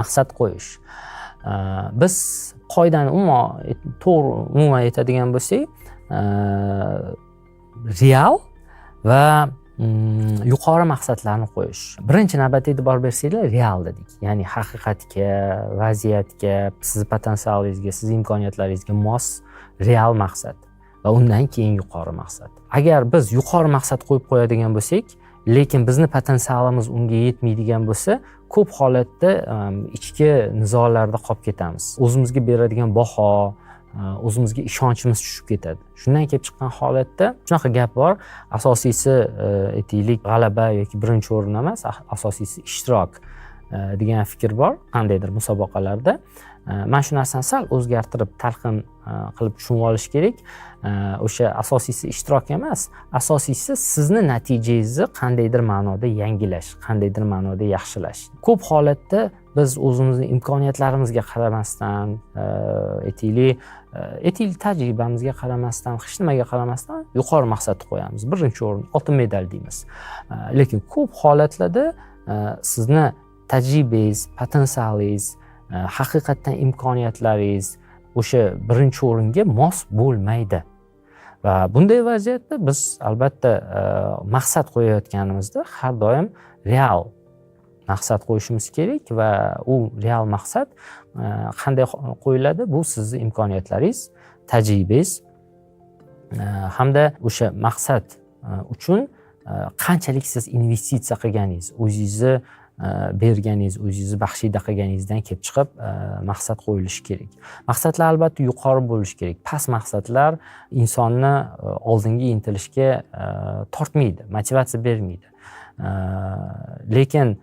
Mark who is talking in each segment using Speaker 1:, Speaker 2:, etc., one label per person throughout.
Speaker 1: maqsad qo'yish. Biz qoidani umuman aytadigan bo'lsak, real va yuqori maqsadlarni qo'yish. Birinchi navbatda e'tibor bersanglar, real dedik. Ya'ni haqiqatga, vaziyatga, siz potensialingizga, siz imkoniyatlaringizga mos real maqsad va undan keyin yuqori maqsad. Agar biz yuqori maqsad qo'yib qo'yadigan bo'lsak, lekin bizni potensialimiz unga yetmaydigan bo'lsa, ko'p holatda ichki nizolarda qolib ketamiz. O'zimizga beradigan baho, o'zimizga ishonchimiz tushib ketadi. Shundan kelib chiqqan holatda shunaqa gap bor, asosiysi aytaylik g'alaba yoki birinchi o'rin emas, asosiysi ishtirok degan fikr bor qandaydir musobaqalarda. Men shu narsani sal o'zgartirib, talqin qilib tushunib olish kerak. O'sha asosiysi ishtirok emas, asosiysi sizni natijangizni qandaydir ma'noda yangilash, qandaydir ma'noda yaxshilash. Ko'p holatda biz o'zimizning imkoniyatlarimizga qaramasdan, aytaylik tajribamizga qaramasdan, hech nimaga qaramasdan yuqori maqsad qo'yamiz. Birinchi o'rin, oltin medal deymiz. Lekin ko'p holatlarda sizni tajribangiz, potensialingiz, haqiqatdan imkoniyatlaringiz o'sha birinchi o'ringa mos bo'lmaydi. Va bunday vaziyatda biz albatta maqsad qo'yayotganimizda har doim real maqsad qo'yishimiz kerak va u real maqsad qanday qo'yiladi? Bu sizning imkoniyatlaringiz, tajribangiz hamda o'sha maqsad uchun qanchalik siz investitsiya qilganingiz, o'zingizni berganingiz, o'zingizni baxshida qilganingizdan kelib chiqib maqsad qo'yilishi kerak. Maqsadlar albatta yuqori bo'lishi kerak. Past maqsadlar insonni oldinga intilishga tortmaydi, motivatsiya bermaydi. Lekin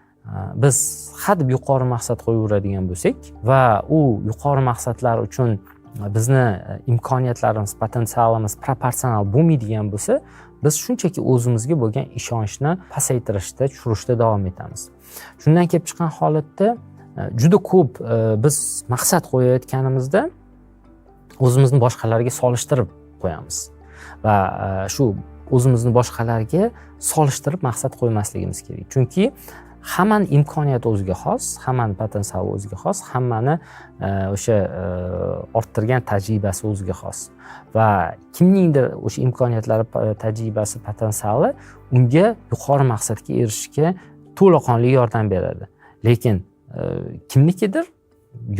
Speaker 1: biz hadeb yuqori maqsad qo'yaveradigan bo'lsak va u yuqori maqsadlar uchun bizni imkoniyatlarimiz, potensialimiz proporsional bo'lmaydigan bo'lsa, biz shunchaki o'zimizga bo'lgan ishonchni pasaytirishda, tushirishda davom etamiz. Shundan kelib chiqqan holatda juda ko'p biz maqsad qo'yayotganimizda o'zimizni boshqalarga solishtirib qo'yamiz va shu o'zimizni boshqalarga solishtirib maqsad qo'ymasligimiz kerak. Chunki hammani imkoniyati o'ziga xos, hammani potensiali o'ziga xos, hammani o'sha orttirgan tajribasi o'ziga xos va kimningdir o'sha imkoniyatlari, tajribasi, potensiali unga yuqori maqsadga erishishga to'laqonli yordam beradi. Lekin kimnikidir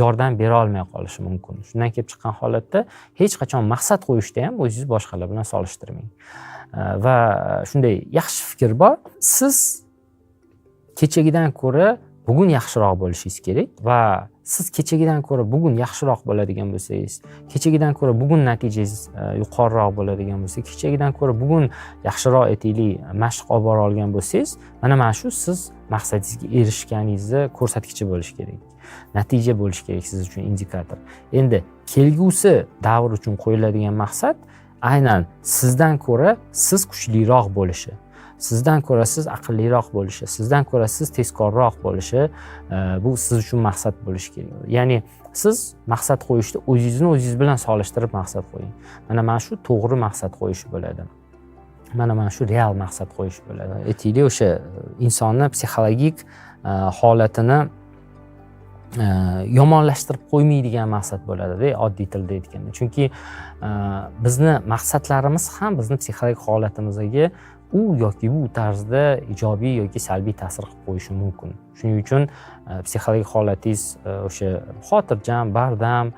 Speaker 1: yordam bera olmay qolishi mumkin. Shundan kelib chiqqan holatda hech qachon maqsad qo'yishda ham o'zingizni boshqalar bilan solishtirmang. Va shunday yaxshi fikr bor. Siz kechagidan ko'ra bugun yaxshiroq bo'lishingiz kerak va siz kechagidan ko'ra bugun yaxshiroq bo'ladigan bo'lsangiz, kechagidan ko'ra bugun natijangiz yuqoriroq bo'ladigan bo'lsa, kechagidan ko'ra bugun yaxshiroq aytaylik mashq olib bora olgan bo'lsangiz, mana shu siz maqsadingizga erishganingizni ko'rsatkichi bo'lishi kerak. Natija bo'lishi kerak siz uchun indikator. Endi kelgusi davr uchun qo'yiladigan maqsad aynan sizdan ko'ra siz kuchliroq bo'lishi, sizdan ko'ra siz aqlliroq bo'lishi, sizdan ko'ra siz tezkorroq bo'lishi, bu siz uchun maqsad bo'lishi kerak. Ya'ni siz maqsad qo'yishda o'zingiz bilan solishtirib maqsad qo'ying. Mana shu to'g'ri maqsad qo'yish bo'ladi. Mana shu real maqsad qo'yish bo'ladi. Aytaylik, o'sha insonni psixologik holatini yomonlashtirib qo'ymaydigan maqsad bo'ladi-da, oddiy tilda aytganda. Chunki bizni maqsadlarimiz ham bizni psixologik holatimizga u yoki bu tarzda ijobiy yoki salbiy ta'sir qilib qo'yishi mumkin. Shuning uchun psixologik holatingiz o'sha xotirjam, bardam,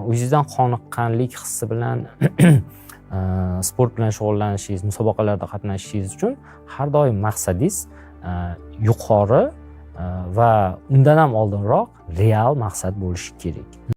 Speaker 1: o'zingizdan qoniqqanlik hissi bilan sport bilan shug'ullanishingiz, musobaqalarda qatnashishingiz uchun har doim maqsadingiz yuqori va undan ham oldinroq real maqsad bo'lishi kerak.